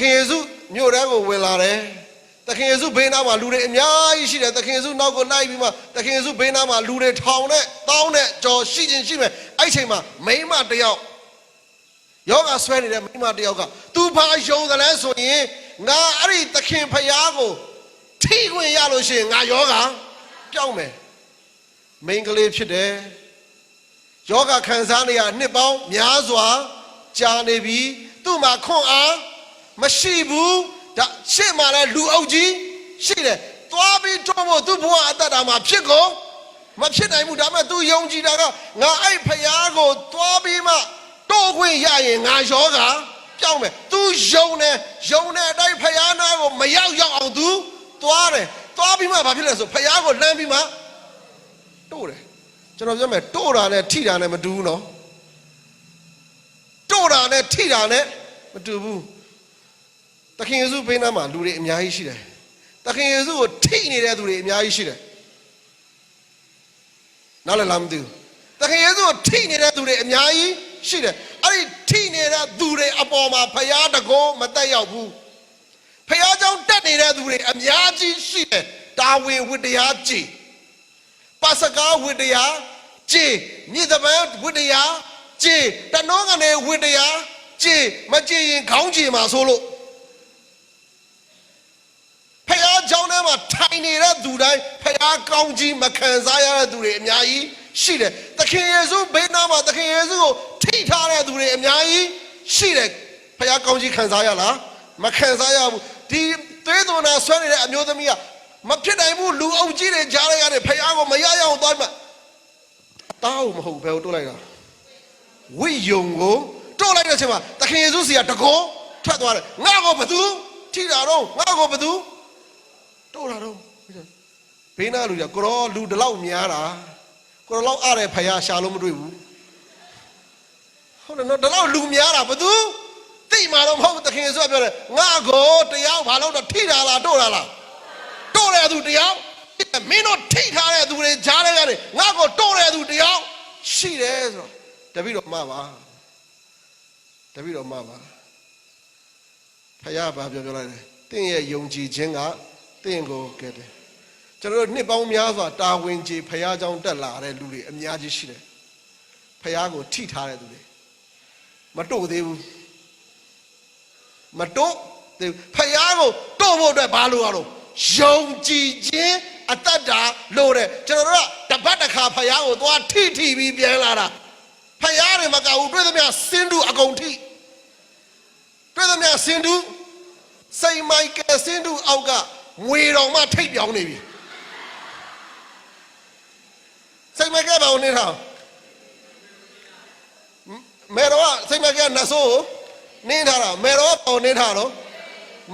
ခင်ယေစုမြို့ထဲကိုဝင်လာတယ်သခင်ယေစုဘေးနားမှာလူတွေအများကြီးရှိတယ်သခင်ယေစုနောက်ကိုလိုက်ပြီးမှသခင်ယေစုဘေးနားမှာလူတွေထောင်နဲ့တောင်းနဲ့ကြော်ရှိချင်းရှိမယ်အဲ့ချိန်မှာမိန်းမတယောက်ယောဂဆွဲနေတဲ့မိန်းမတယောက်ကသူဘာယုံတယ်လဲဆိုရင်ငါအဲ့ဒီသခင်ဖယားကိုထိခွင့်ရလို့ရှိရင်ငါယောဂပြောင်းမယ်မိန်းကလေးဖြစ်တယ်ယောဂခံစားနေရနှစ်ပေါင်းများစွာကြာနေပြီသူ့မှာခွန်အားမရှိဘူးဒါရှေ့မှာလည်းလူအုပ်ကြီးရှိတယ်သွားပြီးတော့မို့သူ့ဘဝအသက်တာမှာဖြစ်ကုန်မဖြစ်နိုင်ဘူးဒါပေမဲ့သူယုံကြည်တာကငါအဲ့ဖယားကိုသွားပြီးမှတိုးခွင့်ရရင်ငါယောဂပြောင်းမယ်သူယုံတယ်အတိုင်းဖယားနာကိုမရောက်အောင်သူသွားတယ်သွားပြီးမှဘာဖြစ်လဲဆိုဖယားကိုလမ်းပြီးမှတိုးတယ်ကျွန်တော်ပြောမယ်တိုးတာနဲ့ထိတာနဲ့မတူဘူးနော်တိုးတာနဲ့ထိတာနဲ့မတူဘူးသခင်ယေရှုဘေးနားမှာလူတွေအများကြီးရှိတယ်သခင်ယေရှုကိုထိနေတဲ့သူတွေအများကြီးရှိတယ်နားလည်လားမသိဘူးသခင်ယေရှုကိုထိနေတဲ့သူတွေအများကြီးရှိတယ်အဲ့ဒီထိနေတဲ့သူတွေအပေါ်မှာဖယားတကောမတက်ရောက်ဘူးဖယားကြောင့်တက်နေတဲ့သူတွေအများကြီးရှိတယ်တာဝန်ဝတ္တရားကြည်ပါစကားဝတ္တရားကြည်မြစ်တပန်းဝတ္တရားကြည်တနောကနေဝတ္တရားကြည်မကြည်ရင်ခေါင်းကြည်မှာဆိုလို့ဖယားကြောင့်ထဲမှာထိုင်နေတဲ့သူတိုင်းဖယားကောင်းကြီးမခံစားရတဲ့သူတွေအများကြီးရှိတယ်သခင်ယေရှုဘေးနားမှာသခင်ယေရှုကိုထိထားတဲ့သူတွေအများကြီးရှိတယ်ဖယားကောင်းကြီးခံစားရလားမခံစားရဘူးဒီသွေးသွန်နာဆွဲနေတဲ့အမျိုးသမီးကမဖြစ်နိုင်ဘူးလူအုပ်ကြီးတွေကြားလိုက်ရတယ်ဖယားကိုမရရအောင်သွားမှတောင်းမဟုတ်ဘယ်ကိုတိုးလိုက်တာဝိယုံကိုတိုးလိုက်တဲ့အချိန်မှာသခင်ယေရှုစီကတကောထွက်သွားတယ်ငါ့ကိုဘသူထိတာတော့ငါ့ကိုဘသူတိုးတာတော့ဘေးနားလူကကိုရောလူတလောက်များတာကိုရောလောက်အားတဲ့ဖယားရှာလို့မတွေ့ဘူးဟုတ်တယ်နော်တလောက်လူများတာဘသူသိမှာတော့မဟုတ်သခင်ယေရှုကပြောတယ်ငါ့ကိုတရားဘာလို့တော့ထိတာလားတိုးတာလားတိုးတဲ့သူတရားမင်းတို့ထိထားတဲ့သူတွေကြားလိုက်ရတယ်ငါ့ကိုတိုးတဲ့သူတရားရှိတယ်ဆိုတော့တပည့်တော်မှာပါတပည့်တော်မှာပါဖယားဘာပြောလိုက်လဲတင်းရဲ့ယုံကြည်ခြင်းကတင်းကိုကဲတယ်ကျွန်တော်တို့နှစ်ပေါင်းများစွာတာဝန်ကြီးဖယားကြောင့်တက်လာတဲ့လူတွေအများကြီးရှိတယ်ဖယားကိုထိထားတဲ့သူတွေမတို့သေးဘူးမတို့ဖယားကိုတို့ဖို့အတွက်ဘာလို့ရတော့ယုံကြည်ခြင်းအတ္တတာလို့တဲ့ကျွန်တော်တို့ကတပတ်တစ်ခါဖယားကိုသွားထိပြီးပြန်လာတာဖယားတွေမကဘူးတွေ့သမျှစင်းတူအကုန်ထိတွေ့သမျှစင်းတူစိတ်မိုက်ကစင်းတူအောက်ကငွေတော်မှထိတ်ပြောင်းနေပြီစိတ်မိုက်ကဘာလို့နေထားမေတော်ကစိတ်မိုက်ကနဆိုးနေထားတာမေတော်ကပေါ်နေထားတော့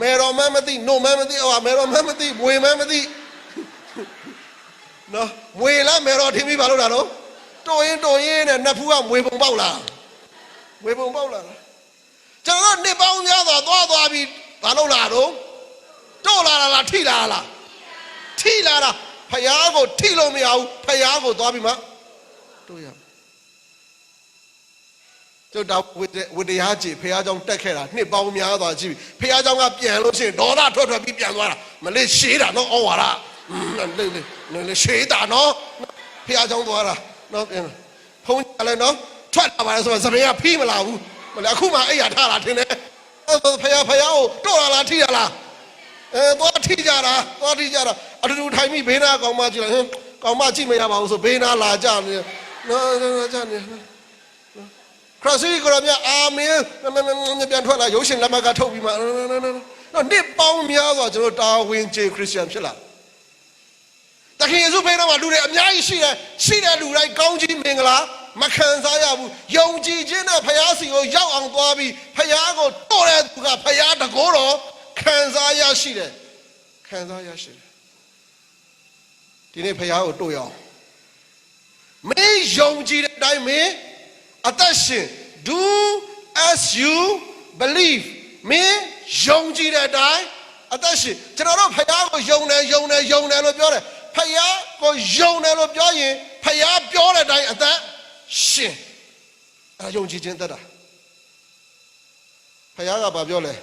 မေတော်မမသိနို့မမသိဟောမေတော်မမသိမွေမမသိနော်မွေလားမေတော်ထင်ပြီးဘာလို့လာတော့တိုးရင်နဲ့နှစ်ဖူးကမွေပုံပေါက်လာမွေပုံပေါက်လာကျွန်တော်နှစ်ပေါင်းများစွာသွားပြီးဘာလို့လာတော့တိုးလာလားထိလာလားထိလာတာဖယားကိုထိလို့မရဘူးဖယားကိုသွားပြီးမှတိုးရကျုပ်တော့ဝတ္တရားကြည်ဖယားကြောင့်တက်ခဲ့တာနှစ်ပေါင်းများစွာရှိပြီဖယားကြောင့်ကပြန်လို့ရှိရင်ဒေါသထွက်ပြီးပြန်သွားတာမလေးရှေးတာနော်ဩဝါဒလေရှေးတာနော်ဖယားကြောင့်သွားတာနော်ပြန်ဖုန်းလည်းနော်ထွက်လာပါလေဆိုတော့စပင်းကဖီးမလာဘူးမလဲအခုမှအိယာထားတာထင်တယ်ဖယားကိုတော့လာလားထိရလားသွားထိကြတာအတူတူထိုင်ပြီးဘေးနာကောင်မကြည့်လိုက်ကောင်မကြည့်မရပါဘူးဆိုဘေးနာလာကြနေနော်ကြနေခရစ်စီကိုရမြအာမင်ပြန်ထွက်လာရုပ်ရှင်လက်မကထုတ်ပြီးမှနော်နှစ်ပေါင်းများစွာကျွန်တော်တာဝန်ကျေခရစ်ယာန်ဖြစ်လာတခင်ယေရှုဖေးတော်မှာလူတွေအများကြီးရှိတဲ့လူတိုင်းကောင်းကြီးမင်္ဂလာမခံစားရဘူးယုံကြည်ခြင်းနဲ့ဖယားစီကိုရောက်အောင်သွားပြီးဖယားကိုတိုးတဲ့သူကဖယားတကောတော်ခံစားရရှိတယ်ဒီနေ့ဖယားကိုတိုးရအောင်မင်းယုံကြည်တဲ့အတိုင်းမင်းအသက်ရှင် do as you believe မင်းယုံကြည်တဲ့အတိုင်းအသက်ရှင်ကျွန်တော်တို့ဖယားကိုယုံတယ်လို့ပြောတယ်ဖယားကိုယုံတယ်လို့ပြောရင်ဖယားပြောတဲ့အတိုင်းအသက်ရှင်ယုံကြည်ခြင်းသက်တာဖယားကဘာပြောလဲ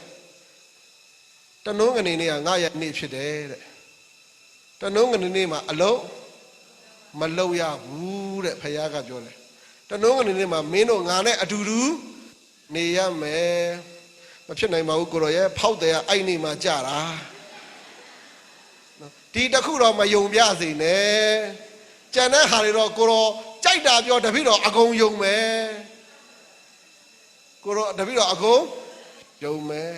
တနုံးကနေနေကငါရဲ့နေ့ဖြစ်တယ်တဲ့တနုံးကနေနေမှာအလုံးမလုံရဘူးတဲ့ဖယားကပြောတယ်တနုံးကနေနေမှာမင်းတို့ငါနဲ့အတူတူနေရမယ်မဖြစ်နိုင်ပါဘူးကိုရောရဲ့ဖောက်တယ်ကအဲ့နေမှာကြတာဒီတခုတော့မယုံပြစေနဲ့ကြံတဲ့ဟာတွေတော့ကိုရောကြိုက်တာပြောတပိတော့အကုန်ယုံမယ်ကိုရောတပိတော့အကုန်ယုံမယ်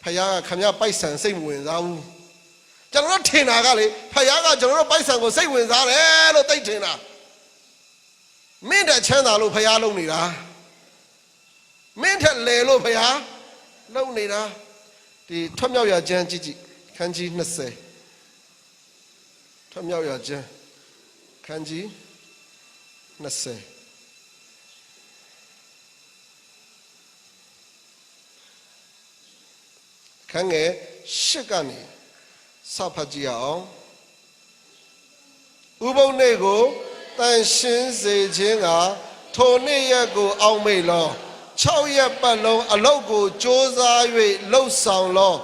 ဖယားကခမရပိုက်ဆံစိတ်မဝင်စားဘူးကျွန်တော်တို့ထင်တာကလေဖယားကကျွန်တော်တို့ပိုက်ဆံကိုစိတ်ဝင်စားတယ်လို့သိထင်တာမင်းတဲ့ချမ်းသာလို့ဖယားလုံနေတာမင်းထက်လေလို့ဖယားလုံနေတာဒီထွတ်မြောက်ရကျမ်းကြည့်ကြည့်ခန်းကြီး20ထွတ်မြောက်ရကျမ်းခန်းကြီး20ခန်းငယ်8ကနေစဖတ်ကြည့်အောင်ဥပုံနေ့ကိုတန်ရှင်းစေခြင်းကထိုနေ့ရက်ကိုအောက်မေ့လော6ရက်ပတ်လုံးအလုတ်ကိုစ조사၍လှုပ်ဆောင်လော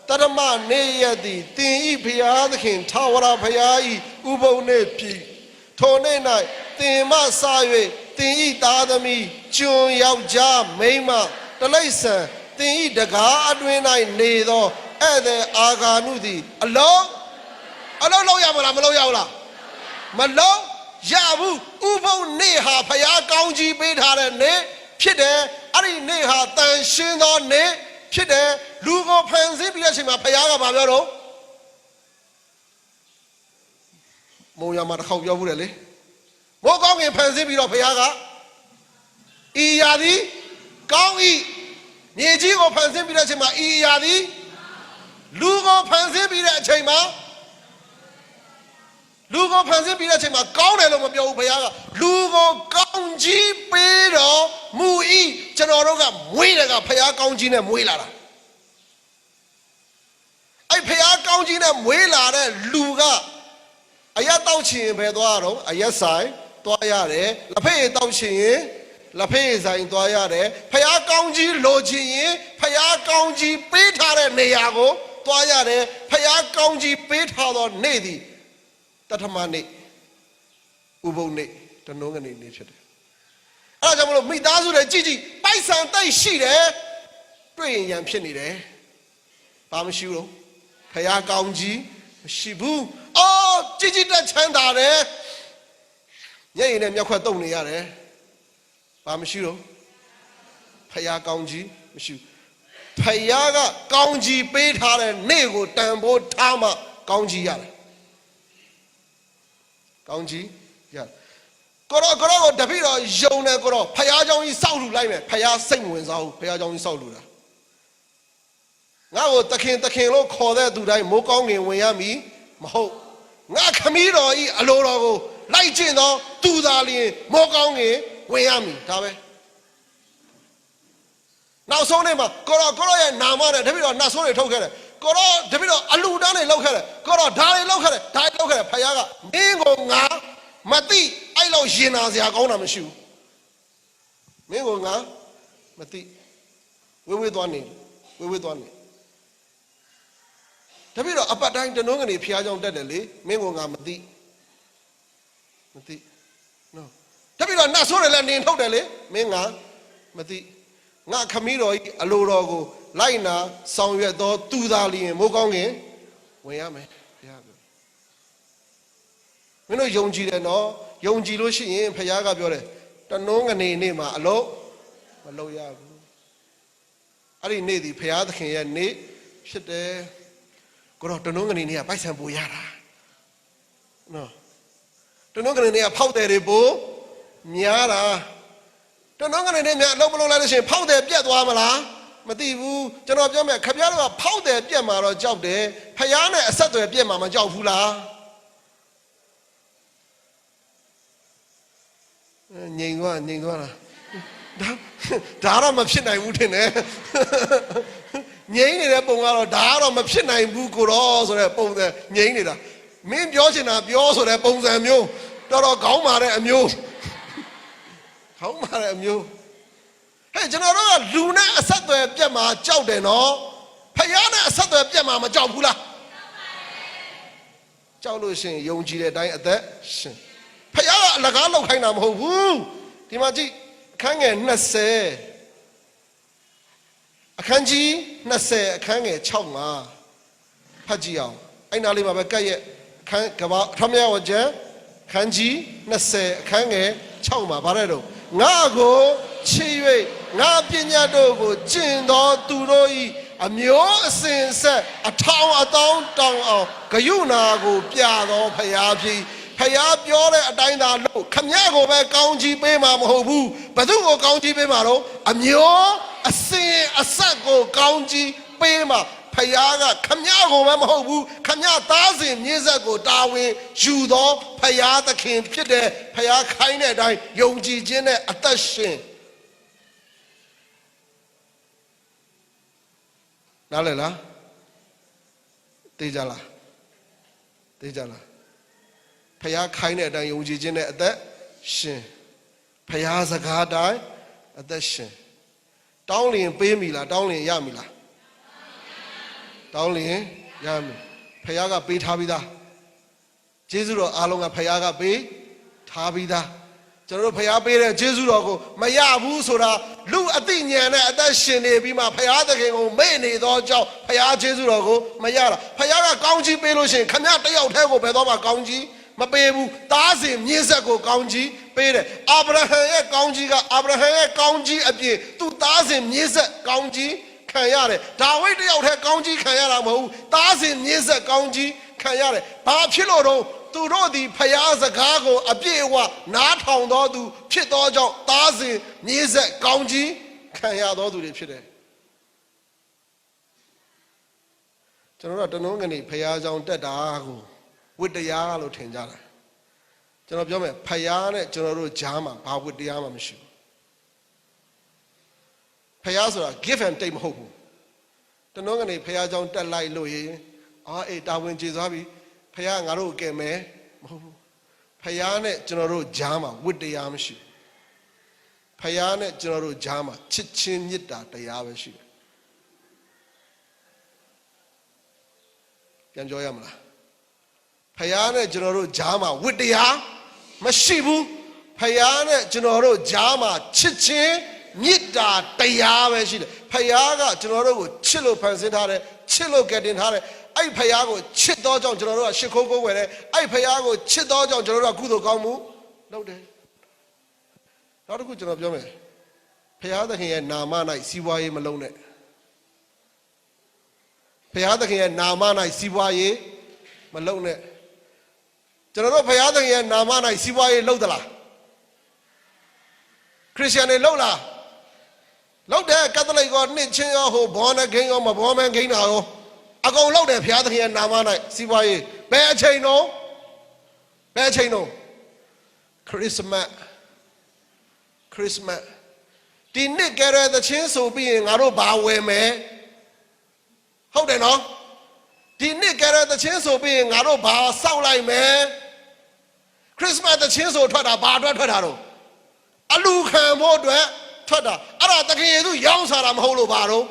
တရမနေ့ရက်သည်တင်ဤဘုရားသခင်ထာဝရဘုရားဤဥပုံနေ့ဖြစ်ထိုနေ့၌တင်မဆ၍တင်ဤသားသမီးကျွန်ယောက်ျားမိန်းမတလိษံတင်ဤတကားအတွင်း၌နေသောဧည့်သည်အာဂါနုသည်အလုံးလောက်ရမလားမလောက်ရဘူးလားမလောက်ရဘူးဥပုံနေ့ဟာဘုရားကောင်းကြီးပေးထားတဲ့နေ့ဖြစ်တယ်အဲ့ဒီနေ့ဟာတန်ရှင်းသောနေ့ဖြစ်တယ်လူကိုဖန်ဆင်းပြီးတဲ့အချိန်မှာဘုရားကဘာပြောတော့မုံရမှာတစ်ခေါက်ပြောဘူးတယ်လေမိုးကောင်းငင်ဖန်ဆင်းပြီးတော့ဘုရားကဤရာသည်ကောင်းဤမြေကြီးကိုဖန်ဆင်းပြီးတဲ့အချိန်မှာဤရာသည်လူကိုဖန်ဆင်းပြီးတဲ့အချိန်မှာကောင်းတယ်လို့မပြောဘူးဘုရားကလူကိုကောင်းကြီးပေးတော်မူ၏ကျွန်တော်တို့ကမွေးတယ်ကဘုရားကောင်းကြီးနဲ့မွေးလာတာအဲ့ဘုရားကောင်းကြီးနဲ့မွေးလာတဲ့လူကအရက်တောက်ချင်ဘယ်သွားတော့အရက်ဆိုင်သွားရတယ်လက်ဖက်ရည်တောက်ချင်ရင်လက်ဖက်ရည်ဆိုင်သွားရတယ်ဘုရားကောင်းကြီးလိုချင်ရင်ဘုရားကောင်းကြီးပေးထားတဲ့နေရာကိုသွားရတယ်ဘုရားကောင်းကြီးပေးထားသောနေ့သည်တထမနေ့ဥပုံနေ့တနုံးကနေနေ့ဖြစ်တယ်အဲ့ဒါကြောင့်မလို့မိသားစုတွေကြည့်ပိုက်ဆံတိတ်ရှိတယ်တွေ့ရင်ရန်ဖြစ်နေတယ်ဘာမရှိဘူးဘုရားကောင်းကြီးမရှိဘူးအော်ကြည်တက်ချမ်းသာတယ်ညရင်နဲ့မြောက်ခွက်တုံနေရတယ်ဘာမရှိတော့ဘုရားကောင်းကြီးမရှိဘူးဖယားကကောင်းကြီးပေးထားတဲ့နေ့ကိုတန်ဖိုးထားမှကောင်းကြီးရတယ်ကောင်းကြီးရတယ်ကိုရောကိုတပည့်တော်ယုံတယ်ကိုရောဖယားเจ้าကြီးစောက်လူလိုက်မယ်ဖယားစိတ်ဝင်စားဘူးဖယားเจ้าကြီးစောက်လူတာငါ့ကိုတခင်လို့ခေါ်တဲ့သူတိုင်းမိုးကောင်းငင်ဝင်ရမည်မဟုတ်ငါခမည်းတော်ဤအလိုတော်ကိုလိုက်ကျင့်သောသူသာလျင်မိုးကောင်းငင်ဝင်ရမည်ဒါပဲနောက်ဆုံးနေ့မှာကိုရောရဲ့နာမနဲ့တပည့်တော်နတ်ဆိုးတွေထုတ်ခဲ့တယ်ကိုရောတပည့်တော်အလူတန်းတွေလောက်ခဲ့တယ်ကိုရောဓာတွေလောက်ခဲ့တယ်ဖယားကမင်းကိုငါမသိအဲ့လောက်ရင်နာစရာကောင်းတာမရှိဘူးမင်းကိုငါမသိဝေးသွားနေတပည့်တော်အပတ်တိုင်းတနုံးကနေဖျားကြောင်တက်တယ်လေမင်းကိုငါမသိနော်တပည့်တော်နတ်ဆိုးတွေလည်းနေထုတ်တယ်လေမင်းငါမသိငါခမည်းတော်ဤအလိုတော်ကိုလိုက်နာဆောင်ရွက်သောသူသာလျင်မိုးကောင်းခင်ဝင်ရမယ်ဘုရားပြောမင်းတို့ယုံကြည်တယ်နော်ယုံကြည်လို့ရှိရင်ဘုရားကပြောတယ်တနုံးကနေနေ့မှာအလုံးမလုံးရဘူးအဲ့ဒီနေ့ဒီဘုရားသခင်ရဲ့နေ့ဖြစ်တယ်ကိုတော့တနုံးကနေနေ့ကပိုက်ဆံပူရတာနော်တနုံးကနေနေ့ကဖောက်တယ်တွေပူများတာတနုံးကနေနေ့များအလုံးမလုံးလိုက်လို့ရှိရင်ဖောက်တယ်ပြတ်သွားမလားမသိဘူးကျွန်တော်ပြောမယ်ခပြားတို့ကဖောက်တယ်ပြတ်မှာတော့ကြောက်တယ်ဖယားနဲ့အဆက်အသွယ်ပြတ်မှာမကြောက်ဘူးလားငြိမ်သွားလားဒါတော့မဖြစ်နိုင်ဘူးထင်တယ်ငြိမ်နေတဲ့ပုံကတော့ဒါကတော့မဖြစ်နိုင်ဘူးကိုတော့ဆိုတဲ့ပုံစံငြိမ်နေတာမင်းပြောချင်တာပြောဆိုတဲ့ပုံစံမျိုးတော်တော်ခေါင်းမာတဲ့အမျိုးဟဲ့ကျွန်တော်တို့ကလူနဲ့အဆက်အသွယ်ပြတ်မှာကြောက်တယ်နော် ဖယားနဲ့အဆက်အသွယ်ပြတ်မှာမကြောက်ဘူးလားကြောက်လို့ရှိရင်ယုံကြည်တဲ့အတိုင်းအသက်ရှင်ဖယားကအလကားလောက်ခိုင်းတာမဟုတ်ဘူးဒီမှာကြည့်အခန်းငယ်20အခန်းကြီး20အခန်းငယ်6မှာဖတ်ကြည့်အောင်အဲ့နားလေးမှာပဲကတ်ရဲ့အခန်းကဘာထမရဝကျန်အခန်းကြီး20အခန်းငယ်6မှာဗါတဲ့တော့ငါကိုချစ်၍ငါပညာတို့ကိုကျင့်တော်သူတို့၏အမျိုးအစဉ်ဆက်အထောင်အသောင်းတောင်အောင်ဂယုဏကိုပြတော်ဖယားဖြစ်ဖယားပြောတဲ့အတိုင်းသာလို့ခမည်းကိုပဲကောင်းကြီးပေးမှာမဟုတ်ဘူးဘသူကိုကောင်းကြီးပေးမှာတော့အမျိုးအစဉ်အဆက်ကိုကောင်းကြီးပေးမှာဖယားကခမည်းကိုပဲမဟုတ်ဘူးခမည်းသားစဉ်မြေဆက်ကိုတာဝန်ယူတော်ဖယားသခင်ဖြစ်တဲ့ဖယားခိုင်းတဲ့အတိုင်းယုံကြည်ခြင်းနဲ့အသက်ရှင်နားလည်လားသိကြလားသိကြလားဖယားခိုင်းတဲ့အတိုင်းယုံကြည်ခြင်းနဲ့အသက်ရှင်ဖယားစကားတိုင်းအသက်ရှင်တောင်းလျင်ပေးမိလားတောင်းလျင်ရမိလားတောင်းလျင်ရမိဖယားကပေးထားပြီးသားကျေးဇူးတော်အားလုံးကဖယားကပေးထားပြီးသားကျွန်တော်တို့ဖယားပေးတဲ့ကျေးဇူးတော်ကိုမရဘူးဆိုတာလူအသိဉာဏ်နဲ့အသက်ရှင်နေပြီးမှဖယားသခင်ကိုမေ့နေသောကြောင့်ဖယားကျေးဇူးတော်ကိုမရတာဖယားကကောင်းကြီးပေးလို့ရှိရင်ခမရတယောက်တည်းကိုဘယ်တော့မှကောင်းကြီးမပေးဘူးသားစဉ်မြေဆက်ကိုကောင်းကြီးပေးတယ်အာဗြဟံရဲ့ကောင်းကြီးကအာဗြဟံရဲ့ကောင်းကြီးအပြင်သူ့သားစဉ်မြေဆက်ကောင်းကြီးခံရတယ်ဒါဝိဒ်တယောက်တည်းကောင်းကြီးခံရတာမဟုတ်ဘူးသားစဉ်မြေဆက်ကောင်းကြီးခံရတယ်ဘာဖြစ်လို့တော့သူတို့ဒီဖယားစကားကိုအပြည့်အဝနားထောင်တော်သူဖြစ်သောကြောင့်သားစဉ်မြေဆက်ကောင်းကြီးခံရတော်သူတွေဖြစ်တယ်ကျွန်တော်တို့တနုံးကနေဖယားကြောင့်တက်တာကိုဝိတ္တရားလို့ထင်ကြတာကျွန်တော်ပြောမယ်ဖယားနဲ့ကျွန်တော်တို့ဂျားမှာဘာဝိတတရားမှမရှိဘူးဖယားဆိုတာ give and take မဟုတ်ဘူးတနုံးကနေဖယားကြောင့်တက်လိုက်လို့ရင်အေးတာဝန်ကျေသွားပြီဖယားငါတို့ကဲမယ်မဟုတ်ဘူးဖယားနဲ့ကျွန်တော်တို့ဂျားမှာဝိတတရားမရှိဘူးဖယားနဲ့ကျွန်တော်တို့ဂျားမှာချစ်ချင်းမေတ္တာတရားပဲရှိတယ်ပြန်ပြောရမလားဖယားနဲ့ကျွန်တော်တို့ဂျားမှာဝိတ္တရားမရှိဘူးဖယားနဲ့ကျွန်တော်တို့ဂျားမှာချစ်ချင်းမေတ္တာတရားပဲရှိတယ်ဖယားကကျွန်တော်တို့ကိုချစ်လို့ဖန်ဆင်းထားတယ်ချစ်လို့ကယ်တင်ထားတယ်အဲ့ဖယားကိုချစ်သောကြောင့်ကျွန်တော်တို့ကရှ िख ိုးကိုးဝယ်တယ်အဲ့ဖယားကိုချစ်သောကြောင့်ကျွန်တော်တို့ကကုသိုလ်ကောင်းမှုလုပ်တယ်နောက်တစ်ခုကျွန်တော်ပြောမယ်ဖယားသခင်ရဲ့နာမ၌စီးပွားရေးမလုံးနဲ့ဖယားသခင်ရဲ့နာမ၌စီးပွားရေးမလုံးနဲ့ကျွန်တော်တို့ဖယားသခင်ရဲ့နာမ၌စီးပွားရေးလုပ်သလားခရစ်ယာန်တွေလုပ်လားလုပ်တယ်ကက်သလစ်ကောနှစ်ချင်းရောဟိုဘောနဂိမ်းရောမဘောမန်ဂိမ်းတာရောအကုန်လုပ်တယ်ဖယားသခင်ရဲ့နာမ၌စီးပွားရေးဘယ်အချိန်တော့ခရစ်စမတ်ဒီနှစ်ကရတဲ့ချင်းဆိုပြီးရင်ငါတို့ဘာဝယ်မယ်ဟုတ်တယ်နော်ဒီနှစ်ကရတဲ့ချင်းဆိုပြီးရင်ငါတို့ဘာစောက်လိုက်မယ်ခရစ်စမတ်တချင်းဆိုထွက်တာဘာအတွက်ထွက်တာတော့အလူခံဖို့အတွက်ထွက်တာအဲ့ဒါသခင်ယေရှုရောင်းစားတာမဟုတ်လို့ဘာတော့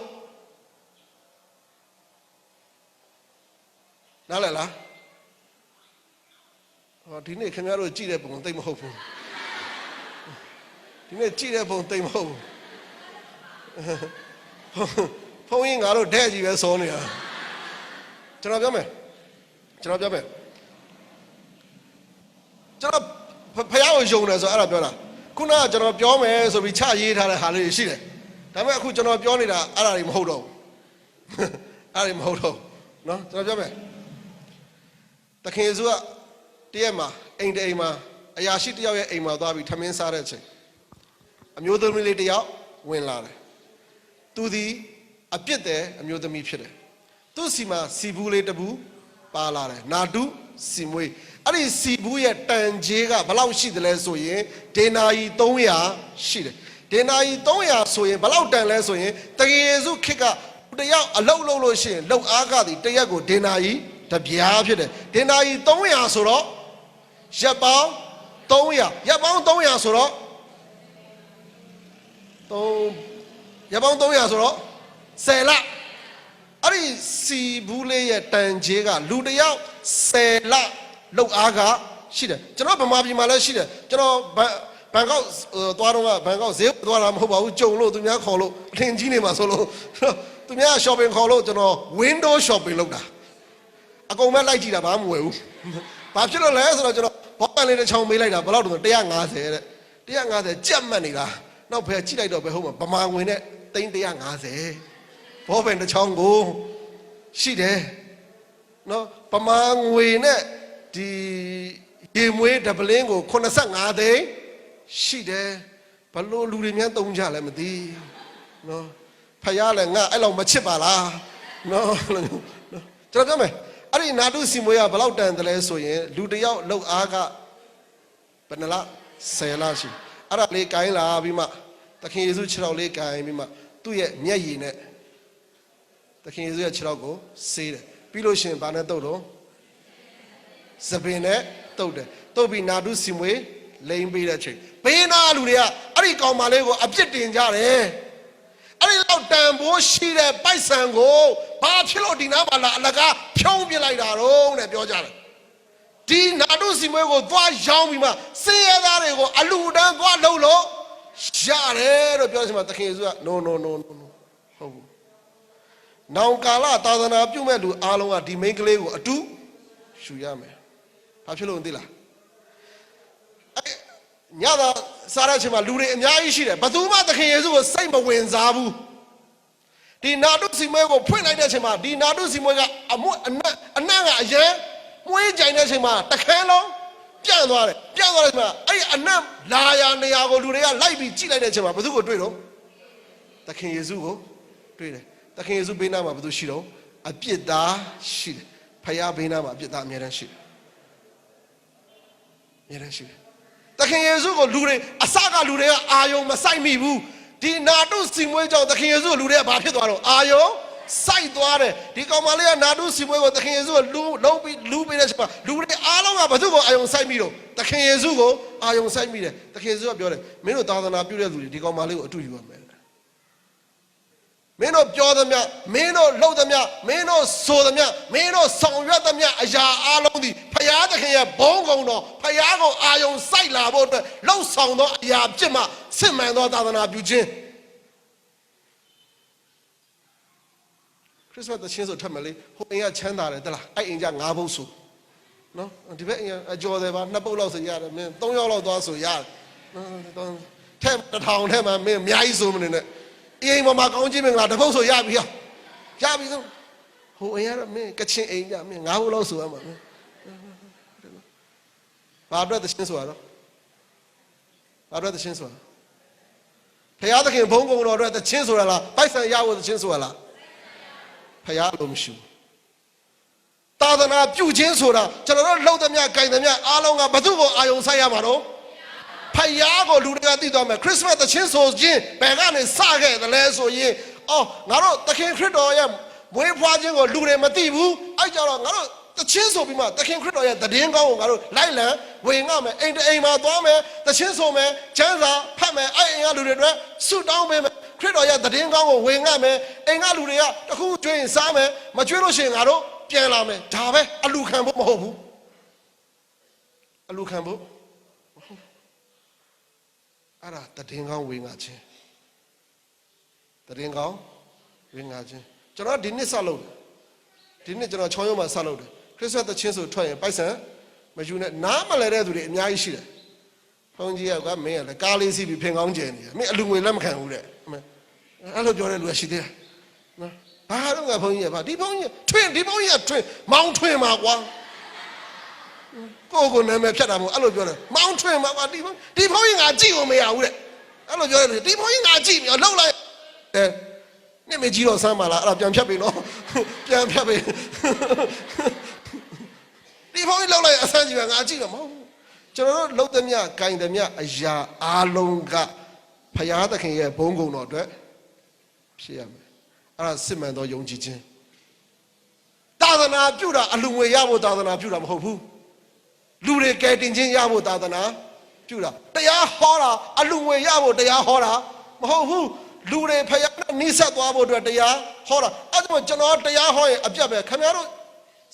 နားလည်လားဒီနေ့ခင်ဗျားတို့ကြည့်တဲ့ပုံသိမဟုတ်ဘူးဒီနေ့ကြည့်တဲ့ပုံသိမဟုတ်ဘူးဖုန်းရင်ငါတို့တဲ့ကြီးပဲစောနေတာကျွန်တော်ပြောမယ်ကျွန်တော်ဖယားကိုယုံတယ်ဆိုအဲ့ဒါပြောတာခုနကကျွန်တော်ပြောမယ်ဆိုပြီးချရေးထားတဲ့ဟာလေးရှိတယ်ဒါပေမဲ့အခုကျွန်တော်ပြောနေတာအဲ့ဒါတွေမဟုတ်တော့ဘူးအဲ့ဒါတွေမဟုတ်တော့နော်ကျွန်တော်ပြောမယ်သခင်ယေရှုကတရက်မှာအိမ်မှာအရာရှိတယောက်ရဲ့အိမ်မှာသွားပြီးထမင်းစားတဲ့အချိန်အမျိုးသမီးလေးတယောက်ဝင်လာတယ်သူသည်အပြစ်တဲ့အမျိုးသမီးဖြစ်တယ်သူ့စီမှာစီဘူးလေးတဘူးပါလာတယ်နာတုစီမွေးအဲ့ဒီစီဘူးရဲ့တန်ကြီးကဘယ်လောက်ရှိသလဲဆိုရင်ဒေနာရီ300ရှိတယ်ဒေနာရီ300ဆိုရင်ဘယ်လောက်တန်လဲဆိုရင်တကယ်ယေရှုခေတ်ကတယောက်အလုပ်လုပ်လို့ရှိရင်လောက်အားကသည်တရက်ကိုဒေနာရီတပြားဖြစ်တယ်ဒေနာရီ300ဆိုတော့ရက်ပေါင်း300ရက်ပေါင်း300ဆိုတော့ရက်ပေါင်း300ဆိုတော့10လအဲ့ဒီ စီဘူးလေးရဲ့တန်ကြီးကလူတယောက်10လလောက်အားကရှိတယ်ကျွန်တော်ဗမာပြည်မှာလည်းရှိတယ်ကျွန်တော်ဘန်ကောက်သွားတော့ဘန်ကောက်ဈေးသွားတာမဟုတ်ပါဘူးကြုံလို့သူများခေါ်လို့အထင်ကြီးနေမှာဆိုလို့သူများ shopping ခေါ်လို့ကျွန်တော် window shopping လုပ်တာအကုန်မဲ့လိုက်ကြည့်တာဘာမှမဝယ်ဘူးဘာဖြစ်လို့လဲဆိုတော့ကျွန်တော်ဘောပန်လေးတစ်ချောင်းမေးလိုက်တာဘယ်လောက်တော့150တဲ့150ကြက်မှတ်နေတာနောက်ဖယ်ကြည့်လိုက်တော့ပဲဟုတ်မှာဗမာဝင်နဲ့350ဘောပန်တစ်ချောင်းကိုရှိတယ်နော်ဗမာငွေနဲ့ဒီရေမွေးဒပလင်းကို85သိန်းရှိတယ်ဘလို့လူတွေများသုံးကြလဲမသိနော်ဖယားလည်းငါအဲ့လောက်မချစ်ပါလားနော်ကျွန်တော်ပြောမယ်အဲ့ဒီနာတုစီမွေးကဘလောက်တန်တယ်လဲဆိုရင်လူတယောက်လောက်အားကဘယ်နှလား10လရှိအဲ့ဒါလေးကိုင်းလာပြီးမှသခင်ယေရှုခြေထောက်လေးကိုင်းပြီးမှသူ့ရဲ့မျက်ရည်နဲ့သခင်ယေရှုရဲ့ခြေထောက်ကိုဆေးတယ်ပြီးလို့ရှိရင်ဘာနဲ့တုပ်တော့စပင်နဲ့တုပ်တယ်တုပ်ပြီးနာတုစီမွေးလိမ့်ပေးတဲ့အချိန်ဘေးနာလူတွေကအဲ့ဒီကောင်မလေးကိုအပြစ်တင်ကြတယ်အဲ့ဒီတော့တန်ဖိုးရှိတဲ့ပိုက်ဆံကိုဘာဖြစ်လို့ဒီနားမှာလာအလကားဖြုံးပြလိုက်တာတော့တဲ့ပြောကြတယ်ဒီနာတုစီမွေးကိုသွားရောင်းပြီးမှစင်ရသားတွေကိုအလူတန်းသွားလုံးလို့ရတယ်လို့ပြောချင်မှာသခင်ယေရှုက no ဟုတ်ဘူးနောင်ကာလသာသနာပြုမဲ့လူအားလုံးကဒီမိန်းကလေးကိုအတူရှူရမယ်ဘာဖြစ်လို့မသိလားညသာစားတဲ့အချိန်မှာလူတွေအများကြီးရှိတယ်ဘယ်သူမှသခင်ယေရှုကိုစိတ်မဝင်စားဘူးဒီနာတုစီမွေးကိုဖွင့်လိုက်တဲ့အချိန်မှာဒီနာတုစီမွေးကအနံ့ကအရန်မွေးကြိုင်တဲ့အချိန်မှာတခန်းလုံးပြန့်သွားတယ်တဲ့အချိန်မှာအဲ့ဒီအနံ့လာရနေရာကိုလူတွေကလိုက်ပြီးကြည့်လိုက်တဲ့အချိန်မှာဘယ်သူကိုတွေ့တော့သခင်ယေရှုကိုတွေ့တယ်သခင်ယေရှုဘေးနားမှာဘယ်သူရှိတော့အပြစ်သားရှိတယ်ဖယားဘေးနားမှာအပြစ်သားအများတန်းရှိတယ်အများတန်းရှိတယ်သခင်ယေရှုကိုလူတွေအစကလူတွေကအာယုံမဆိုင်မိဘူးဒီနာတုစီမွေးကြောင့်သခင်ယေရှုကိုလူတွေကဘာဖြစ်သွားတော့အာယုံစိုက်သွားတယ်ဒီကောင်မလေးကနာတုစီမွေးကိုသခင်ယေရှုကိုလုံးပြီးလူပေးတဲ့ချိန်မှာလူတွေအားလုံးကဘာသူ့ကိုအာယုံစိုက်မိတော့သခင်ယေရှုကိုအာယုံစိုက်မိတယ်သခင်ယေရှုကပြောတယ်မင်းတို့သာသနာပြုတဲ့လူတွေဒီကောင်မလေးကိုအတူယူရမယ်မင်းတို့ပြောသမျှမင်းတို့လှုပ်သမျှမင်းတို့ဆိုသမျှမင်းတို့ဆောင်ရွက်သမျှအရာအလုံးသည်ဖယားသခင်ရဲ့ဘုန်းကုံတော်ဖယားကိုအာယုံစိုက်လာဖို့အတွက်လှုပ်ဆောင်သောအရာဖြစ်မှစစ်မှန်သောသာသနာပြုခြင်းခရစ်စမတ်သချင်းဆိုထွက်မယ်လေဟိုအိမ်ကချမ်းသာတယ်တလားအဲ့အိမ်က9ဘုတ်ဆိုနော်ဒီဘက်အိမ်ကအကျော်တယ်ပါ2ဘုတ်လောက်ဆိုရတယ်မင်း3ယောက်လောက်သွားဆိုရတယ်နော်ထဲ1000ထဲမှာမင်းအများကြီးဆိုမနေနဲ့အိမ်မှာကောင်းကြီးမင်္ဂလာတပုတ်ဆိုရပြီရပြီဆုံးဟိုအိမ်ကတော့မင်းကချင်အိမ်ကမင်း9ဘုတ်လောက်ဆိုရမှာမင်းဘာအတွက်သချင်းဆိုရတော့ဘာအတွက်သချင်းဆိုရဖယားသခင်ဘုန်းကုံတော်အတွက်သချင်းဆိုရလားပိုက်ဆံရဖို့သချင်းဆိုရလားဖယားလို့မရှိဘူးသာသနာပြုခြင်းဆိုတာကျွန်တော်တို့လှုပ်သမျှ၊ကြိုင်သမျှအားလုံးကဘသူ့ကိုအာယုံဆိုင်ရမှာတော့ဖယားကိုလူတွေကသိသွားမယ်ခရစ်စမတ်သချင်းဆိုခြင်းဘယ်ကနေစခဲ့သလဲဆိုရင်ငါတို့သခင်ခရစ်တော်ရဲ့မွေးဖွားခြင်းကိုလူတွေမသိဘူးအဲ့ကြတော့ငါတို့သချင်းဆိုပြီးမှသခင်ခရစ်တော်ရဲ့တည်င်းကောင်းကိုငါတို့လိုက်လံဝင်ငှမယ်အိမ်တအိမ်မှာသွားမယ်သချင်းဆိုမယ်ကျမ်းစာဖတ်မယ်အဲ့အိမ်ကလူတွေအတွက်ဆုတောင်းပေးမယ်ခရစ်တော်ရဲ့တည်င်းကောင်းကိုဝင်ငှမယ်အိမ်ကလူတွေကတခုကျွေးရင်စားမယ်မကျွေးလို့ရှိရင်ငါတို့ပြန်လာမယ်ဒါပဲအလူခံဖို့မဟုတ်ဘူးအလူခံဖို့အဲ့ဒါတည်င်းကောင်းဝင်ငှခြင်းတည်င်းကောင်းဝင်ငှခြင်းကျွန်တော်ဒီနှစ်စလုပ်တယ်ဒီနှစ်ကျွန်တော်6ရက်မှစလုပ်တယ်ခရစ်စမတ်သချင်းဆိုထွက်ရင်ပိုက်ဆံမယူနဲ့နားမလဲတဲ့သူတွေအများကြီးရှိတယ်ဘုန်းကြီးကမင်းကလည်းကားလေးစီးပြီးဖင်ကောင်းကျယ်နေတယ်မင်းအလူငွေလက်မခံဘူးတဲ့အဲ့လိုပြောတဲ့လူကရှိသေးတယ်နော်ဘာတော့ကဘုန်းကြီးကဘာဒီဘုန်းကြီးထွင်ဒီဘုန်းကြီးကထွင်မောင်းထွင်မှာကွာကိုနာမည်ဖြတ်တာမဟုတ်အဲ့လိုပြောတယ်မောင်းထွင်မှာကွာဒီဘုန်းကြီးငါကြည့်ကိုမရဘူးတဲ့အဲ့လိုပြောတယ်ဒီဘုန်းကြီးငါကြည့်ပြီးလှုပ်လိုက်နေမကြီးတော့ဆမ်းပါလားအဲ့ဒါပြန်ဖြတ်ပြီနော်ပြန်ဖြတ်ပြီဒီဘုန်းကြီးလှုပ်လိုက်အဆန်းကြီးပဲငါကြည့်တော့မဟုတ်ဘူးကျွန်တော်တို့လှုပ်သမျှ၊ကြိုင်သမျှအရာအားလုံးကဖယားသခင်ရဲ့ဘုန်းကုံတော်အတွက်ဖြစ်ရမယ်အဲ့ဒါစစ်မှန်သောယုံကြည်ခြင်းသာသနာပြုတာအလူငွေရဖို့သာသနာပြုတာမဟုတ်ဘူးလူတွေကယ်တင်ခြင်းရဖို့သာသနာပြုတာတရားဟောတာအလူငွေရဖို့တရားဟောတာမဟုတ်ဘူး လူတွေဖယားနဲ့နိဆက်သွားဖို့အတွက်တရားဟောတာအဲ့ဒါကျွန်တော်တရားဟောရင်အပြတ်ပဲခင်ဗျားတို့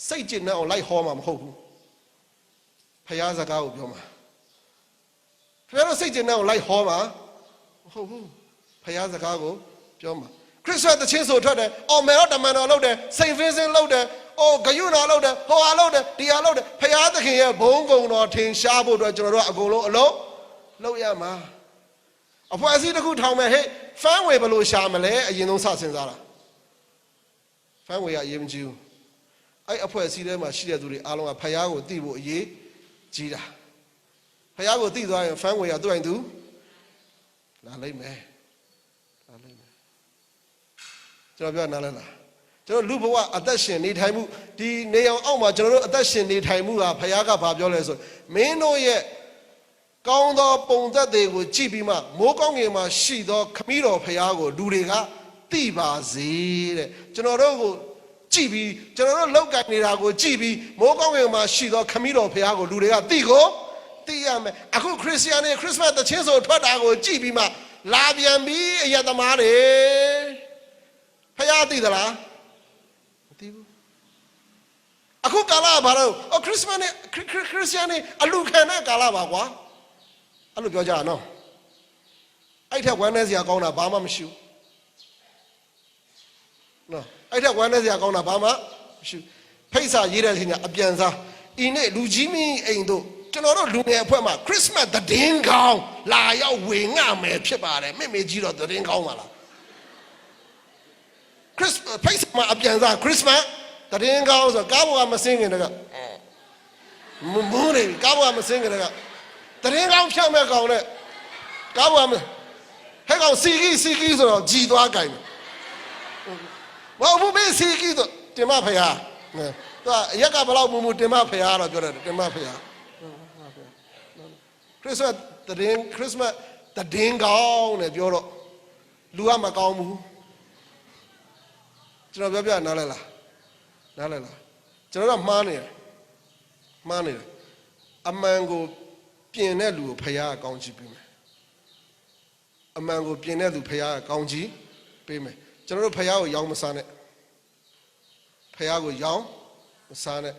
စိတ်ကျဉ်နဲ့အောင်လိုက်ဟောမှာမဟုတ်ဘူးဖယားစကားကိုပြောမှာခင်ဗျားတို့စိတ်ကျဉ်နဲ့အောင်လိုက်ဟောမှာမဟုတ်ဘူးဖယားစကားကိုပြောမှာခရစ်စတချင်းဆိုထွက်တယ်အော်မေတော်တမန်တော်လုပ်တယ်စိန်ဖင်းစင်းလုပ်တယ်အော်ဂယုနာလုပ်တယ်ဟောဟာလုပ်တယ်ဒီဟာလုပ်တယ်ဖယားသခင်ရဲ့ဘုန်းကုံတော်ထင်ရှားဖို့အတွက်ကျွန်တော်တို့အကုန်လုံးအလုံးလုပ်ရမှာအဖွဲ့အစည်းတစ်ခုထောင်မယ်ဟဲ့ဖန်ဝေဘယ်လိုရှာမလဲအရင်ဆုံးစစဉ်းစားတာဖန်ဝေကအရေးမကြီးဘူးအဲ့အဖွဲ့အစည်းထဲမှာရှိတဲ့သူတွေအားလုံးကဖယားကိုသိဖို့အရေးကြီးတာဖယားကိုသိသွားရင်ဖန်ဝေကသူ့အိမ်သူလာလိုက်မယ်ကျွန်တော်ပြောနားလဲလားကျွန်တော်လူဘဝအသက်ရှင်နေထိုင်မှုဒီနေအောင်အောက်မှာကျွန်တော်တို့အသက်ရှင်နေထိုင်မှုဟာဖယားကဘာပြောလဲဆိုမင်းတို့ရဲ့ကောင်းသောပုံသက်တွေကိုကြည့်ပြီးမှမိုးကောင်းငင်မှာရှိသောခမည်းတော်ဖယားကိုလူတွေကသိပါစေတဲ့ကျွန်တော်တို့ကိုကြည့်ပြီးကျွန်တော်တို့လောက်ကင်နေတာကိုကြည့်ပြီးမိုးကောင်းငင်မှာရှိသောခမည်းတော်ဖယားကိုလူတွေကသိရမယ်အခုခရစ်ယာန်တွေခရစ်မတ်တခြင်းဆိုထွက်တာကိုကြည့်ပြီးမှလာပြန်ပြီးအယက်သမားတွေဖယားသိသလားမသိဘူးအခုကာလဘာလို့ခရစ်စမတ်နဲ့ခရစ်ယာန်တွေအလူခံတဲ့ကာလပါကွာအဲ့လိုပြောကြရနော်အဲ့ထက်ဝမ်းနည်းစရာကောင်းတာဘာမှမရှိဘူးနော်အဲ့ထက်ဝမ်းနည်းစရာကောင်းတာဘာမှမရှိဘူးဖိတ်စာရေးတဲ့အချိန်ကအပြန်စားဤနေ့လူကြီးမင်းအိမ်တို့ကျွန်တော်တို့လူငယ်အဖွဲ့မှာခရစ်မတ်သတင်းကောင်းလာရောက်ဝေငှမယ်ဖြစ်ပါတယ်မေမေကြီးတော့သတင်းကောင်းပါလားခရစ်ဖိတ်စာမှာအပြန်စားခရစ်မတ်သတင်းကောင်းဆိုကားပေါ်ကမစင်းခင်တကမမိုးနေကားပေါ်ကမစင်းခင်တကသတင်းကောင်းဖြတ်မဲ့ကောင်နဲ့ကားပေါ်ကဟဲ့ကောင်စီကီဆိုတော့ကြည်သွားကြိုင်မဟုတ်ဘူးမေးစီကီဆိုတင်မဖယားသူကအရက်ကဘလောက်မူတင်မဖယားတော့ပြောတယ်တင်မဖယားခရစ်မတ်သတင်းကောင်းနဲ့ပြောတော့လူကမကောင်းဘူးကျွန်တော်ပြောနားလဲလားကျွန်တော်ကမှားနေတယ်အမှန်ကိုပြင်တဲ့လူကိုဖယားကောင်းချီးပေးမယ်အမှန်ကိုပြင်တဲ့လူဖယားကောင်းချီးပေးမယ်ကျွန်တော်တို့ဖယားကိုရောင်းမစားနဲ့ဖယားကိုရောင်းမစားနဲ့